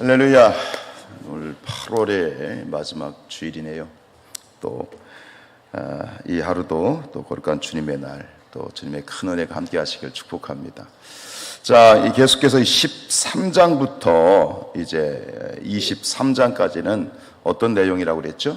할렐루야. 오늘 8월의 마지막 주일이네요. 또 이 하루도 또 거룩한 주님의 날, 또 주님의 큰 은혜가 함께 하시길 축복합니다. 자, 계속해서 13장부터 이제 23장까지는 어떤 내용이라고 그랬죠?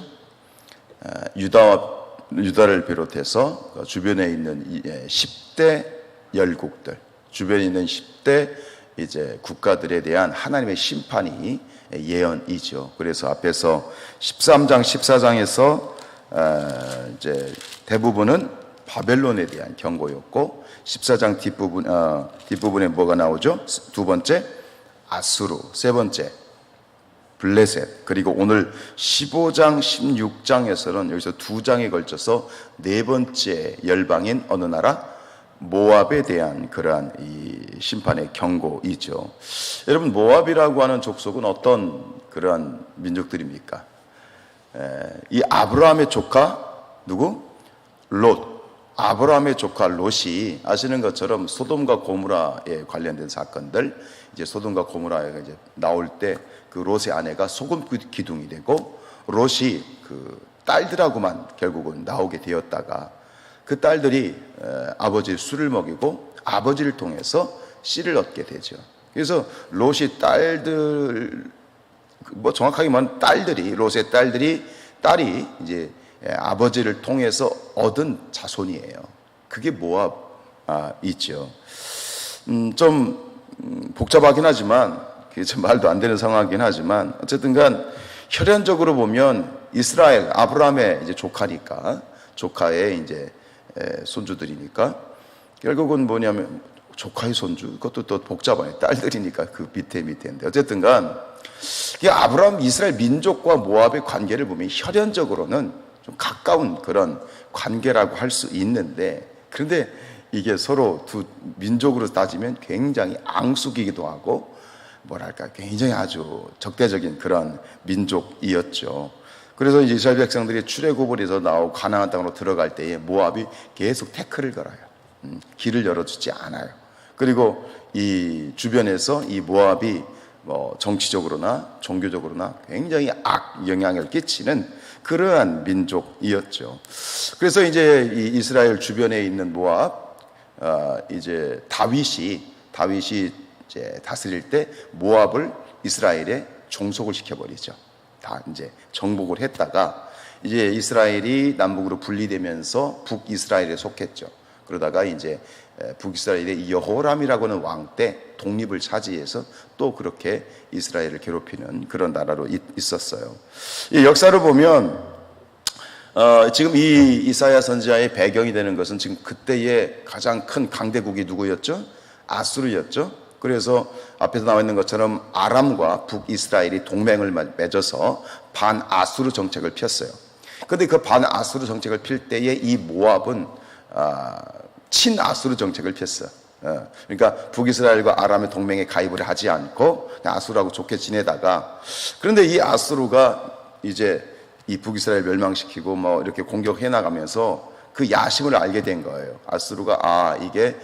유다를 비롯해서 주변에 있는 10대 열국들, 주변에 있는 10대 이제 국가들에 대한 하나님의 심판이 예언이죠. 그래서 앞에서 13장, 14장에서 이제 대부분은 바벨론에 대한 경고였고, 14장 뒷부분에 뭐가 나오죠? 두 번째 아수르, 세 번째 블레셋, 그리고 오늘 15장, 16장에서는 여기서 두 장에 걸쳐서 네 번째 열방인 어느 나라? 모압에 대한 그러한 이 심판의 경고이죠. 여러분, 모압이라고 하는 족속은 어떤 그러한 민족들입니까? 이 아브라함의 조카 누구? 롯. 아브라함의 조카 롯이 아시는 것처럼 소돔과 고모라에 관련된 사건들, 이제 소돔과 고모라에 이제 나올 때 그 롯의 아내가 소금 기둥이 되고, 롯이 그 딸들하고만 결국은 나오게 되었다가 그 딸들이 아버지 술을 먹이고 아버지를 통해서 씨를 얻게 되죠. 그래서 롯이 딸들, 뭐 정확하게 말하면 롯의 딸이 이제 아버지를 통해서 얻은 자손이에요. 그게 모압이죠. 좀 복잡하긴 하지만, 그게 좀 말도 안 되는 상황이긴 하지만, 어쨌든 간 혈연적으로 보면 이스라엘, 아브라함의 이제 조카의 이제 손주들이니까, 결국은 뭐냐면 조카의 손주, 그것도 또 복잡하네. 딸들이니까 그 밑에인데, 어쨌든 간 아브라함, 이스라엘 민족과 모압의 관계를 보면 혈연적으로는 좀 가까운 그런 관계라고 할 수 있는데, 그런데 이게 서로 두 민족으로 따지면 굉장히 앙숙이기도 하고, 뭐랄까, 굉장히 아주 적대적인 그런 민족이었죠. 그래서 이제 이스라엘 백성들이 출애굽을 해서 나오고 가나안 땅으로 들어갈 때에 모압이 계속 태클을 걸어요. 길을 열어주지 않아요. 그리고 이 주변에서 이 모압이 뭐 정치적으로나 종교적으로나 굉장히 영향을 끼치는 그러한 민족이었죠. 그래서 이제 이 이스라엘 주변에 있는 모압, 이제 다윗이 이제 다스릴 때 모압을 이스라엘에 종속을 시켜버리죠. 다 이제 정복을 했다가 이제 이스라엘이 남북으로 분리되면서 북이스라엘에 속했죠. 그러다가 이제 북이스라엘의 여호람이라고 하는 왕 때 독립을 차지해서 또 그렇게 이스라엘을 괴롭히는 그런 나라로 있었어요. 이 역사를 보면 지금 이 이사야 선지자의 배경이 되는 것은 지금 그때의 가장 큰 강대국이 누구였죠? 아수르였죠. 그래서 앞에서 나와 있는 것처럼 아람과 북이스라엘이 동맹을 맺어서 반아수르 정책을 폈어요. 그런데 그 반아수르 정책을 필 때에 이 모압은 친아수르 정책을 폈어요. 그러니까 북이스라엘과 아람의 동맹에 가입을 하지 않고 아수르하고 좋게 지내다가, 그런데 이 아수르가 이제 이 북이스라엘 멸망시키고 뭐 이렇게 공격해 나가면서 그 야심을 알게 된 거예요. 아수르가 이게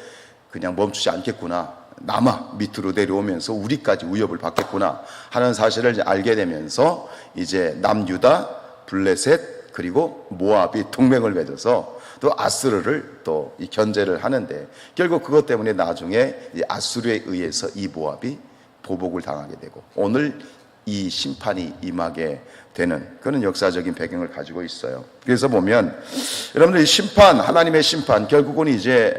그냥 멈추지 않겠구나, 남아 밑으로 내려오면서 우리까지 위협을 받겠구나 하는 사실을 이제 알게 되면서 이제 남유다, 블레셋, 그리고 모압이 동맹을 맺어서 또 아수르를 또 이 견제를 하는데, 결국 그것 때문에 나중에 이 아수르에 의해서 이 모압이 보복을 당하게 되고 오늘 이 심판이 임하게 되는 그런 역사적인 배경을 가지고 있어요. 그래서 보면 여러분들 이 심판, 하나님의 심판, 결국은 이제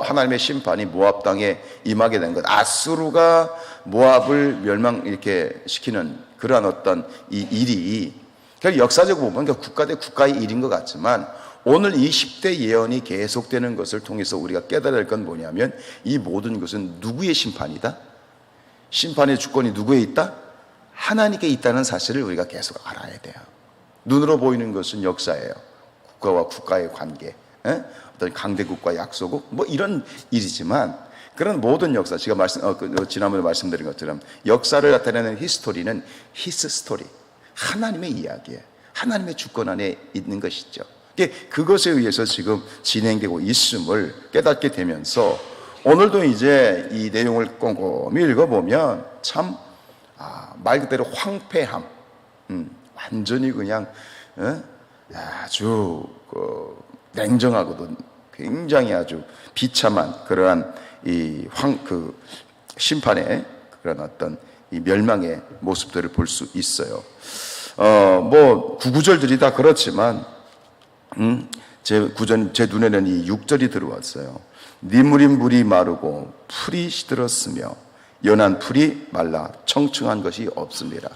하나님의 심판이 모압 땅에 임하게 된 것, 아수르가 모압을 멸망 이렇게 시키는 그러한 어떤 이 일이 결국 역사적으로 보면 국가 대 국가의 일인 것 같지만, 오늘 이 10대 예언이 계속되는 것을 통해서 우리가 깨달아야 할 건 뭐냐면, 이 모든 것은 누구의 심판이다? 심판의 주권이 누구에 있다? 하나님께 있다는 사실을 우리가 계속 알아야 돼요. 눈으로 보이는 것은 역사예요. 국가와 국가의 관계, 어떤 강대국과 약소국, 뭐 이런 일이지만, 그런 모든 역사, 제가 지난번에 말씀드린 것처럼 역사를 나타내는 히스토리는 히스 스토리, 하나님의 이야기예요. 하나님의 주권 안에 있는 것이죠. 그것에 의해서 지금 진행되고 있음을 깨닫게 되면서 오늘도 이제 이 내용을 꼼꼼히 읽어보면 참 말 그대로 황폐함, 완전히 그냥 아주 냉정하고도 굉장히 아주 비참한 그러한 그 심판의 그런 어떤 이 멸망의 모습들을 볼 수 있어요. 뭐 구구절들이 다 그렇지만 제 눈에는 이 6절이 들어왔어요. 니무린 물이 마르고 풀이 시들었으며 연한 풀이 말라 청청한 것이 없습니다.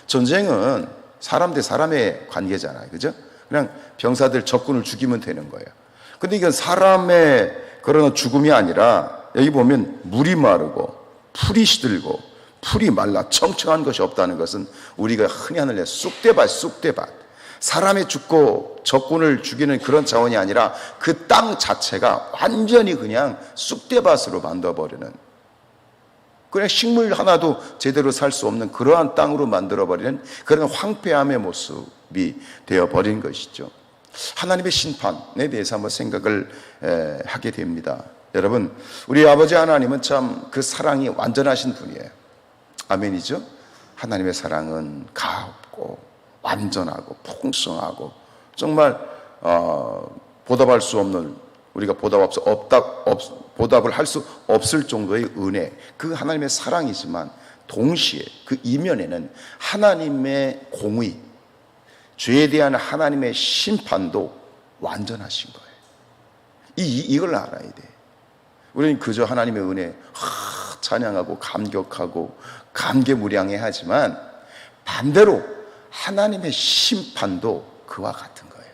전쟁은 사람 대 사람의 관계잖아요, 그죠? 그냥 병사들 적군을 죽이면 되는 거예요. 근데 이건 사람의 그런 죽음이 아니라 여기 보면 물이 마르고 풀이 시들고 풀이 말라 청청한 것이 없다는 것은 우리가 흔히 하는 쑥대밭, 사람이 죽고 적군을 죽이는 그런 차원이 아니라 그 땅 자체가 완전히 그냥 쑥대밭으로 만들어버리는, 그냥 식물 하나도 제대로 살 수 없는 그러한 땅으로 만들어버리는 그런 황폐함의 모습이 되어버린 것이죠. 하나님의 심판에 대해서 한번 생각을 하게 됩니다. 여러분, 우리 아버지 하나님은 참 그 사랑이 완전하신 분이에요. 아멘이죠? 하나님의 사랑은 가없고 완전하고 풍성하고 정말 보답할 수 없는, 우리가 보답을 할 수 없을 정도의 은혜, 그 하나님의 사랑이지만 동시에 그 이면에는 하나님의 공의, 죄에 대한 하나님의 심판도 완전하신 거예요. 이걸 알아야 돼. 우리는 그저 하나님의 은혜 찬양하고 감격하고 감개무량해 하지만 반대로 하나님의 심판도 그와 같은 거예요.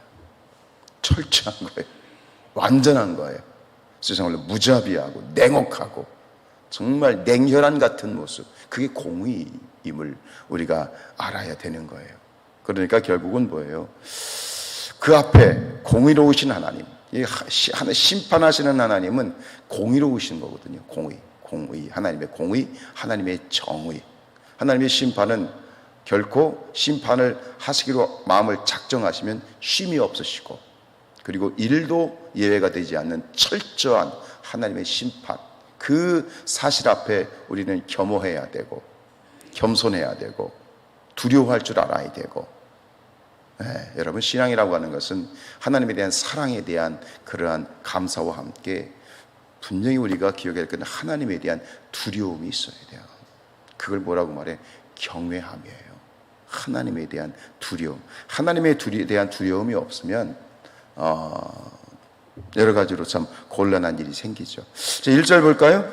철저한 거예요. 완전한 거예요. 세상을 무자비하고 냉혹하고 정말 냉혈한 같은 모습, 그게 공의임을 우리가 알아야 되는 거예요. 그러니까 결국은 뭐예요? 그 앞에 공의로우신 하나님, 심판하시는 하나님은 공의로우신 거거든요. 공의, 하나님의 공의, 하나님의 정의. 하나님의 심판은 결코 심판을 하시기로 마음을 작정하시면 쉼이 없으시고, 그리고 일도 예외가 되지 않는 철저한 하나님의 심판, 그 사실 앞에 우리는 겸허해야 되고 겸손해야 되고 두려워할 줄 알아야 되고, 여러분, 신앙이라고 하는 것은 하나님에 대한 사랑에 대한 그러한 감사와 함께 분명히 우리가 기억해야 할 것은 하나님에 대한 두려움이 있어야 돼요. 그걸 뭐라고 말해? 경외함이에요. 하나님에 대한 두려움. 하나님에 대한 두려움이 없으면 여러 가지로 참 곤란한 일이 생기죠. 자, 1절 볼까요?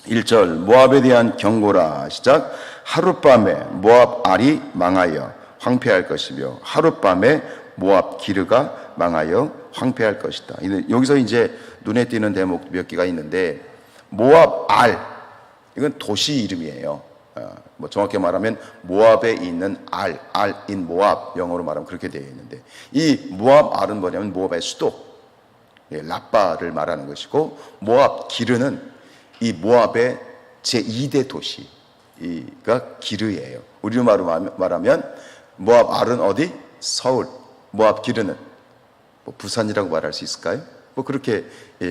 1절, 모압에 대한 경고라. 시작. 하룻밤에 모압 알이 망하여 황폐할 것이며 하룻밤에 모압 기르가 망하여 황폐할 것이다. 여기서 이제 눈에 띄는 대목 몇 개가 있는데, 모압 알, 이건 도시 이름이에요. 뭐 정확히 말하면 모압에 있는 알인 모압, 영어로 말하면 그렇게 되어 있는데, 이 모압 알은 뭐냐면 모압의 수도 라빠를 말하는 것이고, 모압 기르는 이 모압의 제2대 도시가 기르예요. 우리로 말하면 모압 알은 어디? 서울. 모압 기르는 뭐 부산이라고 말할 수 있을까요? 뭐 그렇게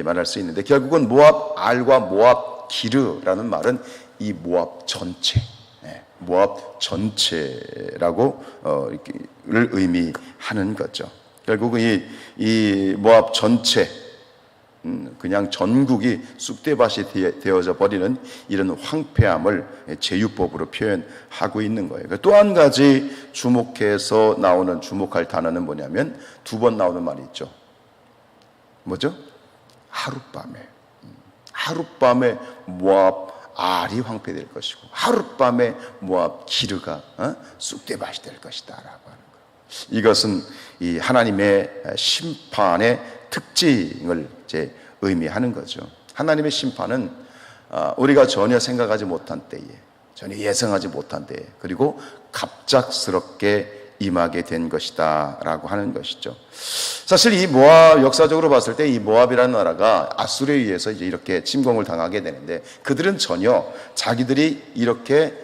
말할 수 있는데, 결국은 모압 알과 모압 기르라는 말은 이 모압 전체, 모압 전체라고 를 의미하는 거죠. 결국은 이 모압 전체, 그냥 전국이 쑥대밭이 되어져 버리는 이런 황폐함을 제유법으로 표현하고 있는 거예요. 또 한 가지 주목할 단어는 뭐냐면, 두 번 나오는 말이 있죠. 뭐죠? 하룻밤에 모압 알이 황폐될 것이고 하룻밤에 모압 기르가 쑥대밭이 될 것이다 라고 하는 거예요. 이것은 이 하나님의 심판의 특징을 이제 의미하는 거죠. 하나님의 심판은 우리가 전혀 생각하지 못한 때에, 전혀 예상하지 못한 때에, 그리고 갑작스럽게 임하게 된 것이다 라고 하는 것이죠. 사실 이 모압, 역사적으로 봤을 때 이 모압이라는 나라가 아수르에 의해서 이제 이렇게 침공을 당하게 되는데, 그들은 전혀 자기들이 이렇게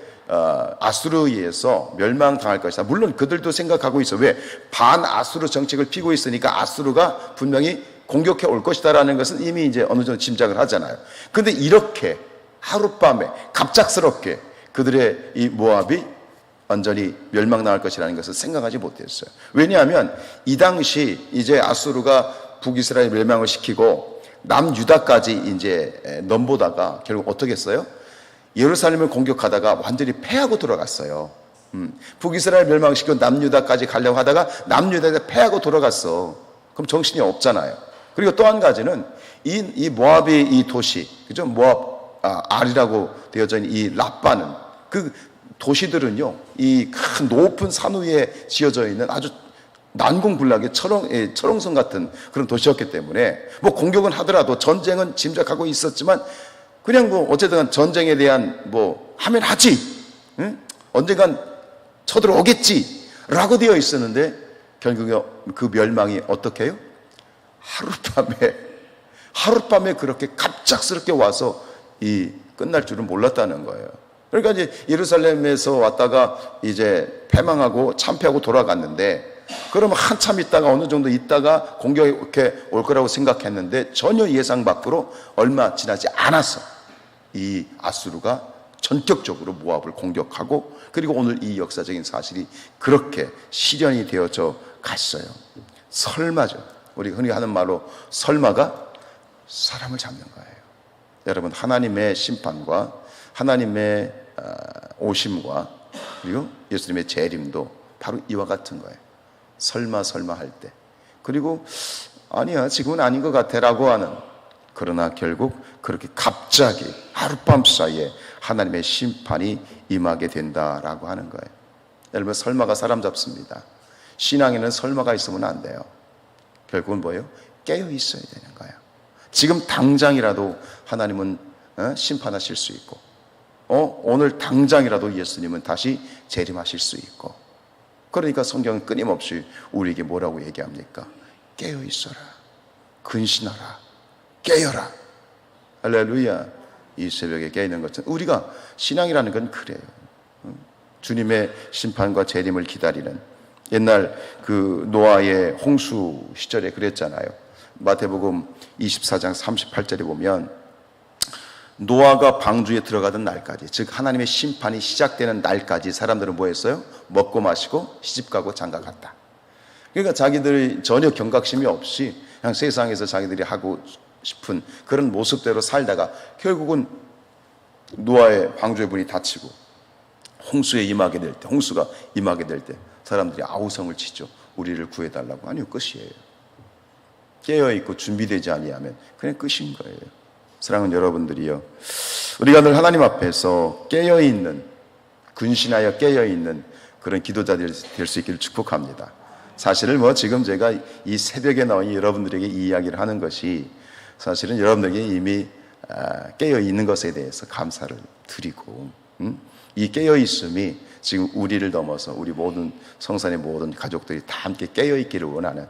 아수르에 의해서 멸망당할 것이다. 물론 그들도 생각하고 있어. 왜? 반아수르 정책을 피고 있으니까 아수르가 분명히 공격해 올 것이다라는 것은 이미 이제 어느 정도 짐작을 하잖아요. 그런데 이렇게 하룻밤에 갑작스럽게 그들의 이 모압이 완전히 멸망당할 것이라는 것을 생각하지 못했어요. 왜냐하면 이 당시 이제 아수르가 북이스라엘 멸망을 시키고 남유다까지 이제 넘보다가 결국 어떻게 했어요? 예루살렘을 공격하다가 완전히 패하고 돌아갔어요. 북이스라엘 멸망시키고 남유다까지 가려고 하다가 남유다에서 패하고 돌아갔어. 그럼 정신이 없잖아요. 그리고 또 한 가지는 이 모압의 이 도시, 그죠? 모압 알이라고 되어져 있는 이 라빠는 그 도시들은요, 이 큰 높은 산 위에 지어져 있는 아주 난공불락의 철옹성 같은 그런 도시였기 때문에 뭐 공격은 하더라도 전쟁은 짐작하고 있었지만 그냥 뭐 어쨌든 전쟁에 대한 뭐 하면 하지, 응? 언젠간 쳐들어오겠지 라고 되어 있었는데 결국에 그 멸망이 어떻게 해요? 하룻밤에 그렇게 갑작스럽게 와서 이 끝날 줄은 몰랐다는 거예요. 그러니까 이제 예루살렘에서 왔다가 이제 패망하고 참패하고 돌아갔는데 그러면 한참 있다가 어느 정도 있다가 공격이 이렇게 올 거라고 생각했는데 전혀 예상 밖으로 얼마 지나지 않았어. 이 아수르가 전격적으로 모압을 공격하고 그리고 오늘 이 역사적인 사실이 그렇게 실현이 되어져 갔어요. 설마죠. 우리가 흔히 하는 말로 설마가 사람을 잡는 거예요. 여러분, 하나님의 심판과 하나님의 오심과 그리고 예수님의 재림도 바로 이와 같은 거예요. 설마 할 때, 그리고 아니야 지금은 아닌 것 같아 라고 하는, 그러나 결국 그렇게 갑자기 하룻밤 사이에 하나님의 심판이 임하게 된다라고 하는 거예요. 여러분, 설마가 사람 잡습니다. 신앙에는 설마가 있으면 안 돼요. 결국은 뭐예요? 깨어 있어야 되는 거예요. 지금 당장이라도 하나님은 심판하실 수 있고 오늘 당장이라도 예수님은 다시 재림하실 수 있고, 그러니까 성경은 끊임없이 우리에게 뭐라고 얘기합니까? 깨어 있어라, 근신하라, 깨어라. 할렐루야. 이 새벽에 깨어 있는 것은 우리가 신앙이라는 건 그래요. 주님의 심판과 재림을 기다리는, 옛날 그 노아의 홍수 시절에 그랬잖아요. 마태복음 24장 38절에 보면 노아가 방주에 들어가던 날까지, 즉 하나님의 심판이 시작되는 날까지 사람들은 뭐 했어요? 먹고 마시고 시집가고 장가갔다. 그러니까 자기들이 전혀 경각심이 없이 그냥 세상에서 자기들이 하고 싶은 그런 모습대로 살다가 결국은 노아의 방주의 문이 닫히고 홍수가 임하게 될 때 사람들이 아우성을 치죠. 우리를 구해달라고. 아니요, 끝이에요. 깨어있고 준비되지 아니하면 그냥 끝인 거예요. 사랑하는 여러분들이요, 우리가 늘 하나님 앞에서 깨어있는, 근신하여 깨어있는 그런 기도자들이 될 수 있기를 축복합니다. 사실은 지금 제가 이 새벽에 나온 여러분들에게 이 이야기를 하는 것이 사실은 여러분들에게 이미 깨어있는 것에 대해서 감사를 드리고, 이 깨어있음이 지금 우리를 넘어서 우리 모든 성산의 모든 가족들이 다 함께 깨어있기를 원하는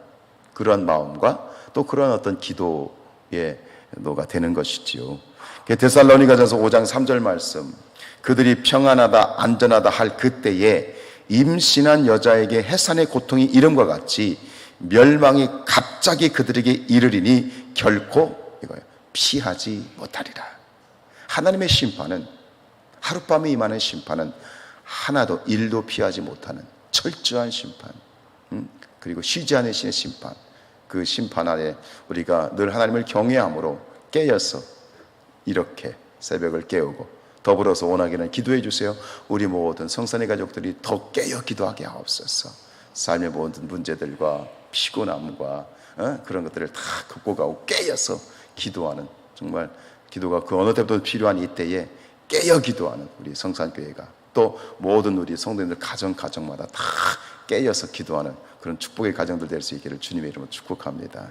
그런 마음과 또 그런 어떤 기도의 노가 되는 것이지요. 데살로니가전서 5장 3절 말씀, 그들이 평안하다 안전하다 할 그때에 임신한 여자에게 해산의 고통이 이름과 같이 멸망이 갑자기 그들에게 이르리니 결코 이거예요, 피하지 못하리라. 하나님의 심판은, 하룻밤에 임하는 심판은 하나도 일도 피하지 못하는 철저한 심판, 그리고 쉬지 않은 신의 심판, 그 심판 아래 우리가 늘 하나님을 경외함으로 깨어서 이렇게 새벽을 깨우고, 더불어서 원하기는 기도해 주세요. 우리 모든 성산의 가족들이 더 깨어 기도하게 하옵소서. 삶의 모든 문제들과 피곤함과 그런 것들을 다 극복하고 깨어서 기도하는, 정말 기도가 그 어느 때보다 필요한 이때에 깨어 기도하는 우리 성산교회가, 또 모든 우리 성도님들 가정마다 다 깨어서 기도하는 그런 축복의 가정들 될 수 있기를 주님의 이름으로 축복합니다.